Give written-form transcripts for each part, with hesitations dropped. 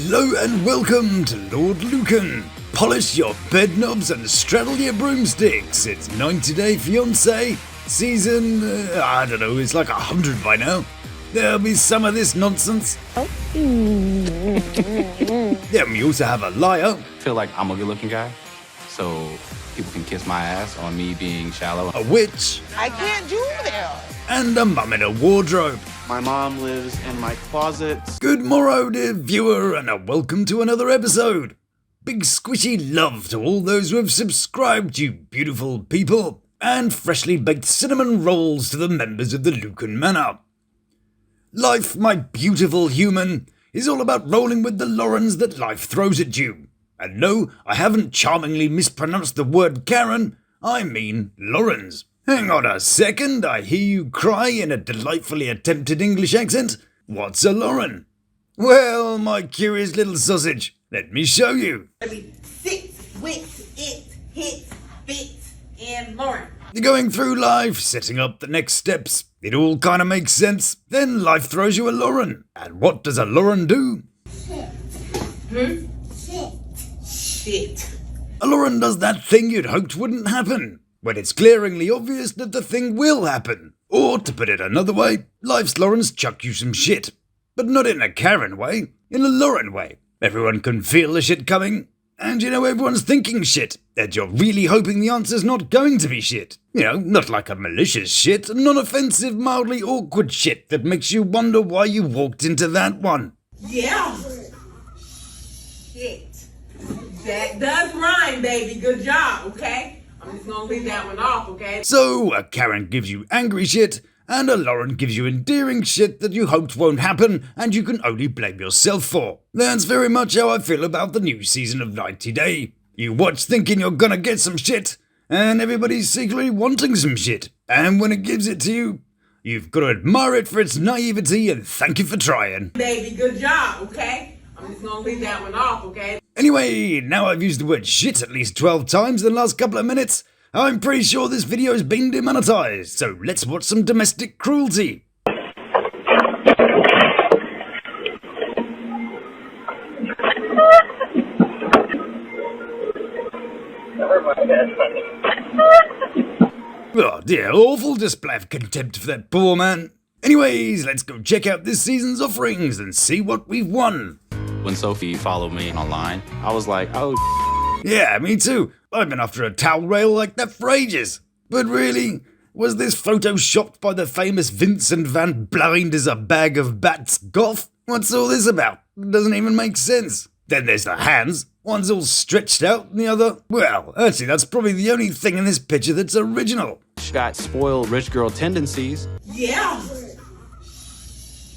Hello and welcome to Lord Lukan. Polish your bed knobs and straddle your broomsticks. It's 90 Day Fiancé, season, I don't know, it's like 100 by now. There'll be some of this nonsense. Then we also have a liar. I feel like I'm a good looking guy, so people can kiss my ass on me being shallow. A witch. I can't do that. And a mum in a wardrobe. My mom lives in my closet. Good morrow, dear viewer, and a welcome to another episode. Big squishy love to all those who have subscribed, you beautiful people, and freshly baked cinnamon rolls to the members of the Lukan Manor. Life, my beautiful human, is all about rolling with the Laurens that life throws at you. And no, I haven't charmingly mispronounced the word Karen, I mean Laurens. Hang on a second, I hear you cry in a delightfully attempted English accent. What's a Lauren? Well, my curious little sausage, let me show you. 6 weeks, it hits, fits, and Lauren. You're going through life, setting up the next steps. It all kind of makes sense. Then life throws you a Lauren. And what does a Lauren do? Shit. A Lauren does that thing you'd hoped wouldn't happen, when it's glaringly obvious that the thing will happen. Or, to put it another way, life's Laurens chuck you some shit. But not in a Karen way, in a Lauren way. Everyone can feel the shit coming, and you know everyone's thinking shit, and you're really hoping the answer's not going to be shit. You know, not like a malicious shit, non-offensive, mildly awkward shit that makes you wonder why you walked into that one. Yeah. Shit. That does rhyme, baby. Good job, okay? I'm just gonna leave that one off, okay? So, a Karen gives you angry shit, and a Lauren gives you endearing shit that you hoped won't happen, and you can only blame yourself for. That's very much how I feel about the new season of 90 Day. You watch thinking you're gonna get some shit, and everybody's secretly wanting some shit. And when it gives it to you, you've got to admire it for its naivety and thank you for trying. Baby, good job, okay? I'm just gonna leave that one off, okay? Anyway, now I've used the word shit at least 12 times in the last couple of minutes, I'm pretty sure this video's been demonetized, so let's watch some domestic cruelty. Oh dear, awful display of contempt for that poor man. Anyways, let's go check out this season's offerings and see what we've won. When Sophie followed me online, I was like, oh, yeah, me too. I've been after a towel rail like that for ages. But really, was this photoshopped by the famous Vincent van Blind as a bag of bats goth? What's all this about? It doesn't even make sense. Then there's the hands. One's all stretched out and the other, well, actually that's probably the only thing in this picture that's original. she got spoiled rich girl tendencies. Yeah.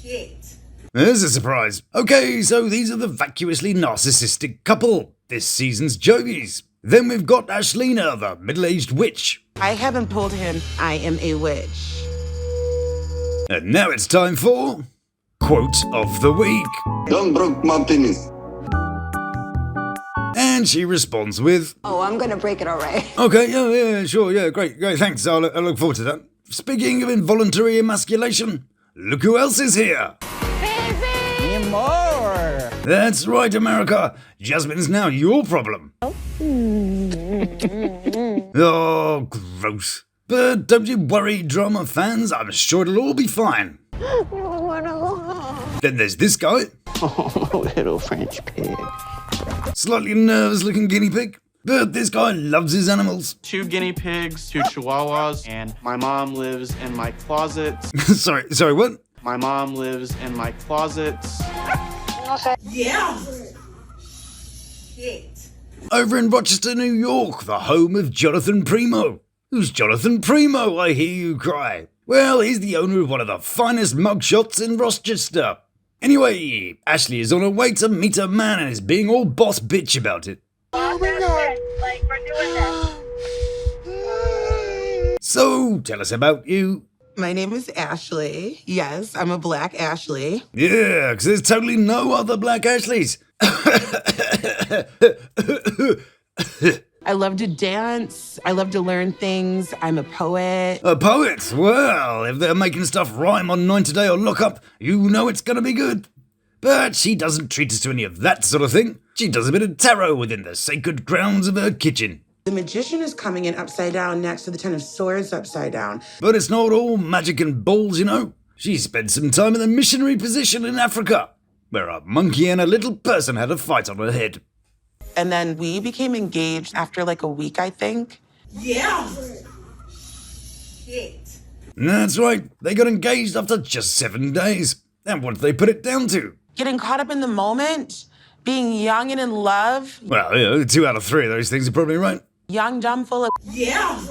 Shit. There's a surprise. Okay, so these are the vacuously narcissistic couple. This season's Jovies. Then we've got Ashlina, the middle-aged witch. I haven't told him I am a witch. And now it's time for Quote of the Week. Don't broke my penis. And she responds with, Oh, I'm gonna break it, all right. okay, yeah, sure, yeah, great, thanks, I look forward to that. Speaking of involuntary emasculation, look who else is here. More. That's right, America. Jasmine's now your problem. Oh, gross. But don't you worry, drama fans. I'm sure it'll all be fine. Then there's this guy. Oh, little French pig. Slightly nervous-looking guinea pig. But this guy loves his animals. 2 guinea pigs, 2 chihuahuas, and my mom lives in my closet. Sorry, what? My mom lives in my closet. Yeah. Shit. Over in Rochester, New York, the home of Jonathan Primo. Who's Jonathan Primo, I hear you cry? Well, he's the owner of one of the finest mugshots in Rochester. Anyway, Ashley is on her way to meet her man and is being all boss bitch about it. Oh my god. Like, we're doing that. So, tell us about you. My name is Ashley. Yes, I'm a black Ashley. Yeah, because there's totally no other black Ashleys. I love to dance. I love to learn things. I'm a poet. A poet? Well, if they're making stuff rhyme on 90 Day or Lock Up, you know it's gonna be good. But she doesn't treat us to any of that sort of thing. She does a bit of tarot within the sacred grounds of her kitchen. The magician is coming in upside down next to the Ten of Swords upside down. But it's not all magic and balls, you know. She spent some time in the missionary position in Africa, where a monkey and a little person had a fight on her head. And then we became engaged after like a week, I think. Yeah. Shit. That's right, they got engaged after just 7 days. And what did they put it down to? Getting caught up in the moment, being young and in love. Well, you know, 2 out of 3 of those things are probably right. Young, dumb, full of... Yeah.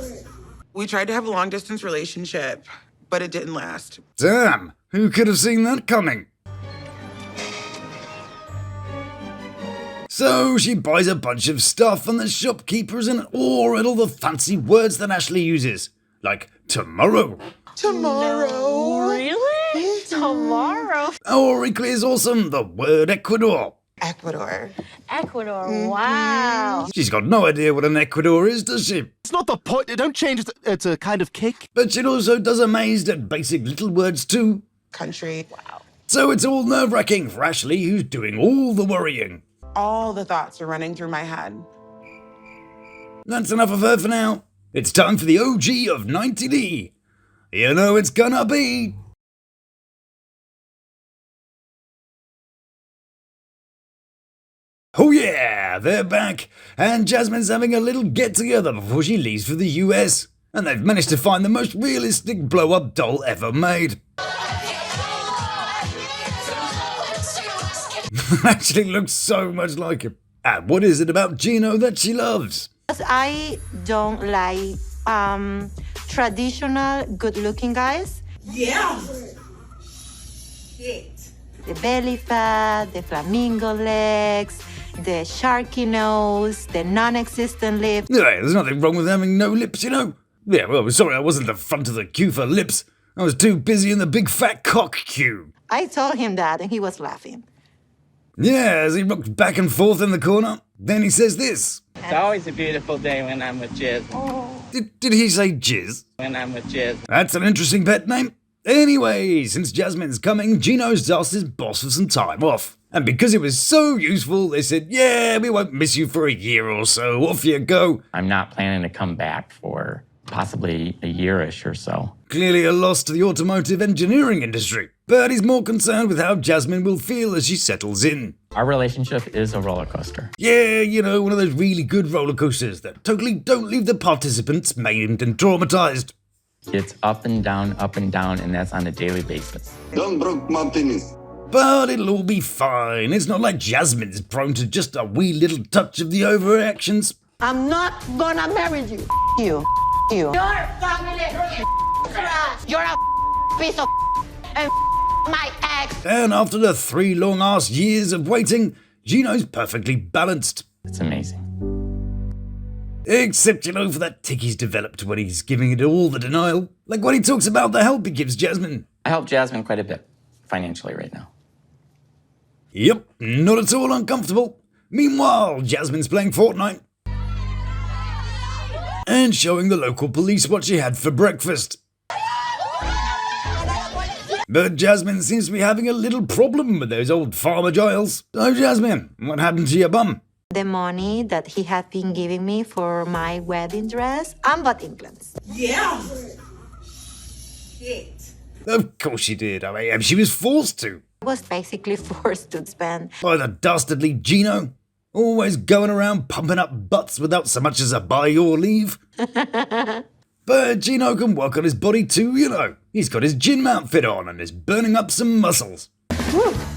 We tried to have a long-distance relationship, but it didn't last. Damn, who could have seen that coming? So she buys a bunch of stuff and the shopkeeper is in awe at all the fancy words that Ashley uses. Like tomorrow. Tomorrow? Really? Tomorrow? Or equally as awesome, the word Ecuador. Ecuador. Ecuador. Wow. She's got no idea what an Ecuador is, does she? It's not the point. Don't change it. It's a kind of kick. But she also does amazed at basic little words too. Country. Wow. So it's all nerve-wracking for Ashley, who's doing all the worrying. All the thoughts are running through my head. That's enough of her for now. It's time for the OG of 90D. You know it's gonna be... Oh yeah, they're back, and Jasmine's having a little get-together before she leaves for the US. And they've managed to find the most realistic blow-up doll ever made. Actually looks so much like him. And what is it about Gino that she loves? I don't like traditional good-looking guys. Yeah. Shit. The belly fat, the flamingo legs, the sharky nose, the non-existent lips. Yeah, there's nothing wrong with having no lips, you know. Yeah, well, sorry I wasn't the front of the queue for lips. I was too busy in the big fat cock queue. I told him that, and he was laughing. Yeah, as he rocked back and forth in the corner, then he says this. It's always a beautiful day when I'm with Jizz. Did he say jizz? When I'm with Jizz. That's an interesting pet name. Anyway, since Jasmine's coming, Gino's asked his boss for some time off. And because it was so useful, they said, yeah, we won't miss you for a year or so, off you go. I'm not planning to come back for possibly a year-ish or so. Clearly a loss to the automotive engineering industry, but he's more concerned with how Jasmine will feel as she settles in. Our relationship is a roller coaster. Yeah, you know, one of those really good roller coasters that totally don't leave the participants maimed and traumatized. It's up and down, and that's on a daily basis. Don't broke my penis. But it'll all be fine. It's not like Jasmine's prone to just a wee little touch of the overreactions. I'm not gonna marry you. You. Your family is trash. You're a piece of and my ex. And after the 3 long-ass years of waiting, Gino's perfectly balanced. It's amazing. Except, you know, for that tick he's developed when he's giving it all the denial. Like when he talks about the help he gives Jasmine. I help Jasmine quite a bit, financially right now. Yep, not at all uncomfortable. Meanwhile, Jasmine's playing Fortnite. And showing the local police what she had for breakfast. But Jasmine seems to be having a little problem with those old Farmer Giles. So Jasmine, what happened to your bum? The money that he had been giving me for my wedding dress and butt implants. Yeah. Shit. Of course she did. I mean, she was forced to. I was basically forced to spend. By the dastardly Gino. Always going around pumping up butts without so much as a by your leave. But Gino can work on his body too, you know. He's got his gym outfit on and is burning up some muscles. Oh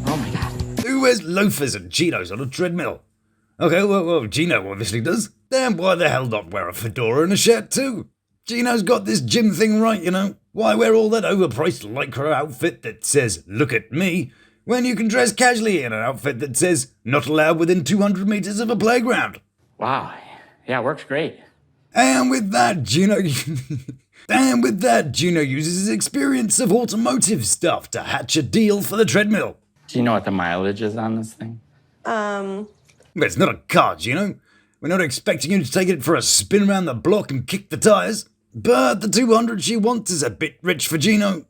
my God. Who wears loafers and Gino's on a treadmill? Okay, well, Gino obviously does. Then why the hell not wear a fedora and a shirt too? Gino's got this gym thing right, you know. Why wear all that overpriced lycra outfit that says, look at me, when you can dress casually in an outfit that says, not allowed within 200 meters of a playground? Wow. Yeah, it works great. And with that, Gino uses his experience of automotive stuff to hatch a deal for the treadmill. Do you know what the mileage is on this thing? Well, it's not a car, Gino. We're not expecting you to take it for a spin around the block and kick the tires. But the 200 she wants is a bit rich for Gino.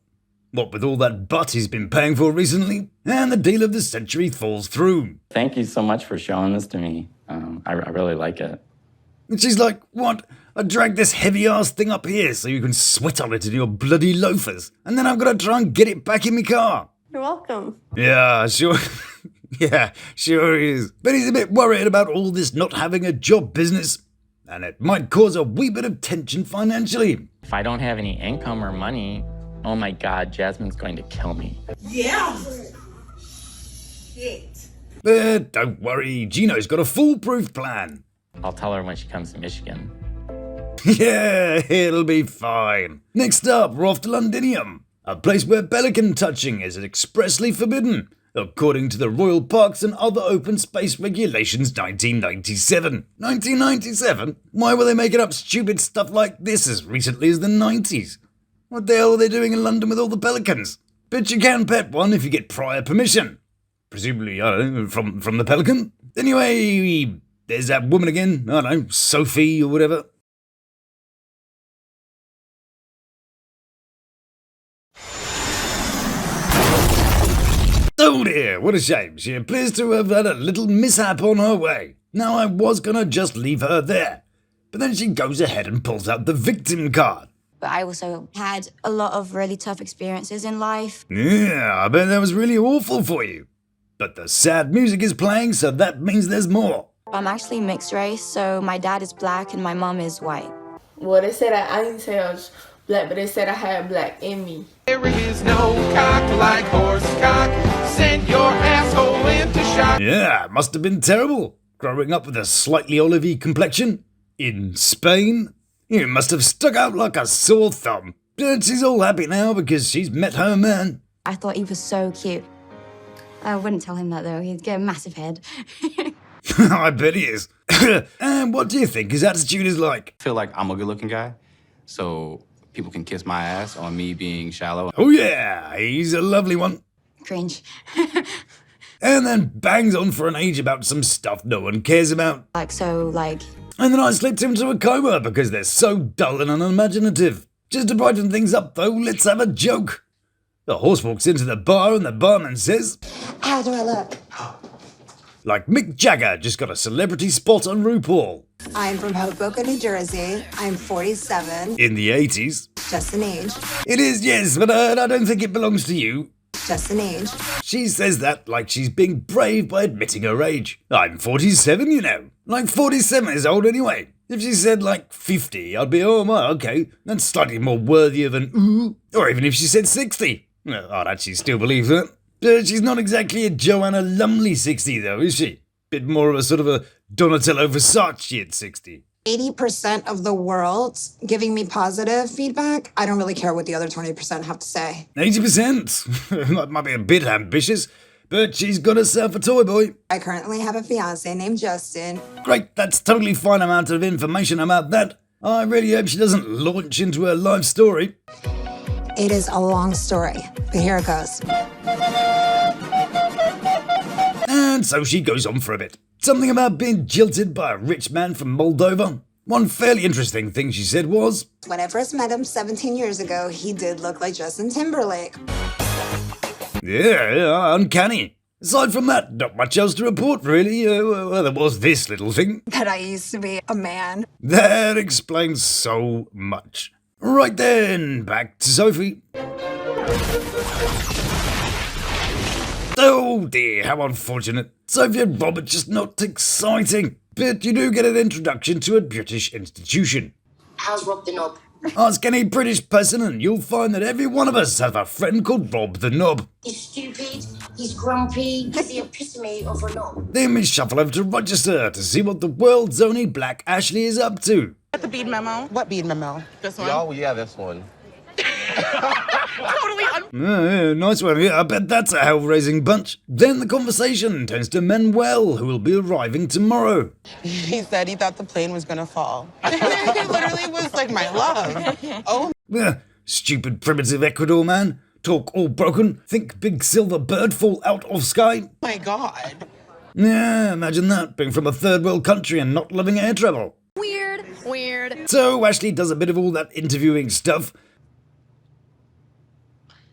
What with all that butt he's been paying for recently, and the deal of the century falls through. Thank you so much for showing this to me. I really like it. And she's like, what? I dragged this heavy-ass thing up here so you can sweat on it in your bloody loafers, and then I've got to try and get it back in my car. You're welcome. Yeah, sure. Yeah, sure he is. But he's a bit worried about all this not having a job business, and it might cause a wee bit of tension financially. If I don't have any income or money, oh my God, Jasmine's going to kill me. Yeah. Shit. But don't worry, Gino's got a foolproof plan. I'll tell her when she comes to Michigan. Yeah, it'll be fine. Next up, we're off to Londinium, a place where pelican touching is expressly forbidden, according to the Royal Parks and Other Open Space Regulations 1997. 1997? Why were they making up stupid stuff like this as recently as the 90s? What the hell are they doing in London with all the pelicans? But you can pet one if you get prior permission. Presumably, I don't know, from the pelican? Anyway, there's that woman again, I don't know, Sophie or whatever. Oh dear, what a shame. She appears to have had a little mishap on her way. Now I was gonna just leave her there. But then she goes ahead and pulls out the victim card. But I also had a lot of really tough experiences in life. Yeah, I bet that was really awful for you. But the sad music is playing, so that means there's more. I'm actually mixed race, so my dad is black and my mom is white. Well, they said I didn't say I was black, but they said I had black in me. There is no cock like horse cock. Send your asshole into shock. Yeah, it must have been terrible. Growing up with a slightly olivey complexion in Spain. You must have stuck out like a sore thumb. But she's all happy now because she's met her man. I thought he was so cute. I wouldn't tell him that though, he'd get a massive head. I bet he is. And what do you think his attitude is like? I feel like I'm a good-looking guy, so people can kiss my ass on me being shallow. Oh yeah, he's a lovely one. Cringe. And then bangs on for an age about some stuff no one cares about. And then I slipped into a coma because they're so dull and unimaginative. Just to brighten things up though, let's have a joke. The horse walks into the bar and the barman says, How do I look? Like Mick Jagger just got a celebrity spot on RuPaul. I'm from Hoboken, New Jersey. I'm 47. In the 80s. Just an age. It is, yes, but I don't think it belongs to you. Just an age. She says that like she's being brave by admitting her age. I'm 47, you know. Like 47 is old anyway. If she said like 50, I'd be, oh my, okay, that's slightly more worthy of an ooh. Or even if she said 60. Well, I'd actually still believe that. But she's not exactly a Joanna Lumley 60 though, is she? Bit more of a sort of a Donatello Versace at 60. 80% of the world giving me positive feedback. I don't really care what the other 20% have to say. 80%? That might be a bit ambitious, but she's got herself a toy boy. I currently have a fiancé named Justin. Great, that's totally fine amount of information about that. I really hope she doesn't launch into her life story. It is a long story, but here it goes. And so she goes on for a bit. Something about being jilted by a rich man from Moldova. One fairly interesting thing she said was, when I first met him 17 years ago, he did look like Justin Timberlake. Yeah, uncanny. Aside from that, not much else to report, really. Well, there was this little thing. That I used to be a man. That explains so much. Right then, back to Sophie. Oh dear, how unfortunate. Sophie and Rob are just not exciting. But you do get an introduction to a British institution. How's Rob the Knob? Ask any British person and you'll find that every one of us have a friend called Rob the Knob. He's stupid, he's grumpy, he's the epitome of a knob. Then we shuffle over to Rochester to see what the world's only Black Ashley is up to. Got the bead memo. What bead memo? This one. Oh, yeah, this one. Totally Yeah, nice one. Yeah, I bet that's a hell-raising bunch. Then the conversation turns to Manuel, who will be arriving tomorrow. He said he thought the plane was gonna fall. It literally was like my love. Oh. Yeah, stupid primitive Ecuador man. Talk all broken. Think big silver bird fall out of sky. My God. Yeah, imagine that, being from a third world country and not loving air travel. Weird. So Ashley does a bit of all that interviewing stuff.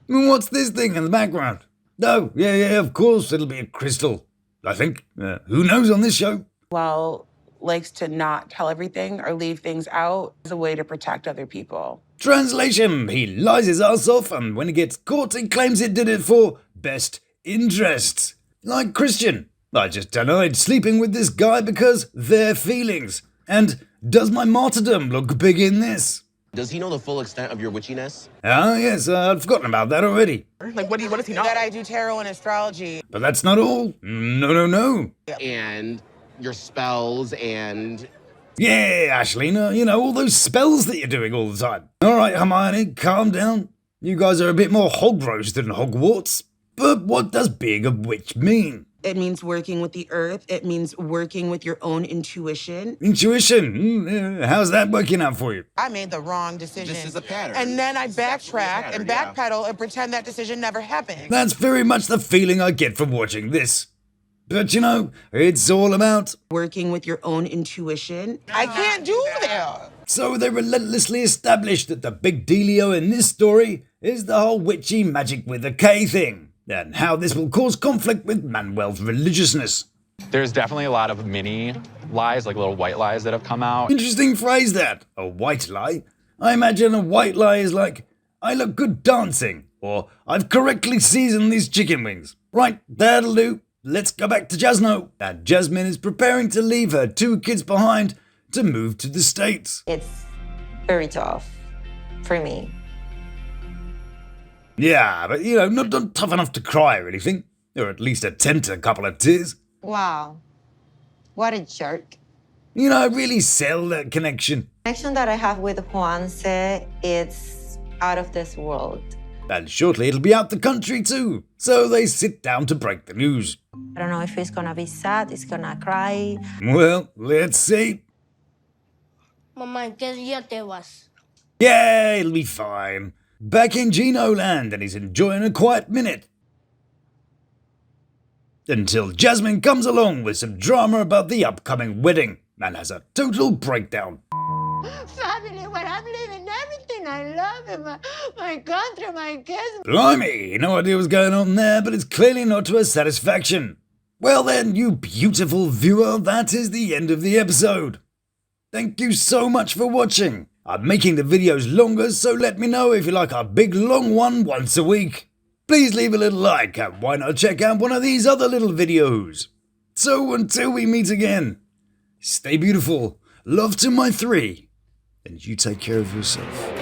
What's this thing in the background? Oh, yeah, of course, it'll be a crystal. I think. Who knows on this show? Well, likes to not tell everything or leave things out as a way to protect other people. Translation, he lies his ass off, and when he gets caught, he claims he did it for best interests. Like Christian. I just denied sleeping with this guy because their feelings. And does my martyrdom look big in this? Does he know the full extent of your witchiness? Ah, yes, I'd forgotten about that already. Like, what does he know? That I do tarot and astrology. But that's not all. No. And your spells and... Yeah, Ashlina, you know, all those spells that you're doing all the time. All right, Hermione, calm down. You guys are a bit more hog roast than Hogwarts. But what does being a witch mean? It means working with the earth. It means working with your own intuition. Intuition? How's that working out for you? I made the wrong decision. This is a pattern. And then I backtrack and backpedal and pretend that decision never happened. That's very much the feeling I get from watching this. But you know, it's all about working with your own intuition. I can't do that. So they relentlessly established that the big dealio in this story is the whole witchy magic with a K thing, and how this will cause conflict with Manuel's religiousness. There's definitely a lot of mini lies, like little white lies that have come out. Interesting phrase that, a white lie. I imagine a white lie is like, I look good dancing, or I've correctly seasoned these chicken wings. Right, that'll do. Let's go back to Jasno. And Jasmine is preparing to leave her 2 kids behind to move to the States. It's very tough for me. Yeah, but you know, not tough enough to cry or anything. Or at least attempt a couple of tears. Wow. What a jerk. You know, really sell that connection. The connection that I have with Fiancé, it's out of this world. And shortly it'll be out the country too. So they sit down to break the news. I don't know if he's gonna be sad, he's gonna cry. Well, let's see. Mamá, ¿en qué día te vas? Yeah, it'll be fine. Back in Gino land, and he's enjoying a quiet minute. Until Jasmine comes along with some drama about the upcoming wedding and has a total breakdown. Family, where I'm living, everything. I love it. My country, my kids. Blimey, no idea what's going on there, but it's clearly not to her satisfaction. Well then, you beautiful viewer, that is the end of the episode. Thank you so much for watching. I'm making the videos longer, so let me know if you like a big long one once a week. Please leave a little like, and why not check out one of these other little videos. So until we meet again, stay beautiful, love to my 3, and you take care of yourself.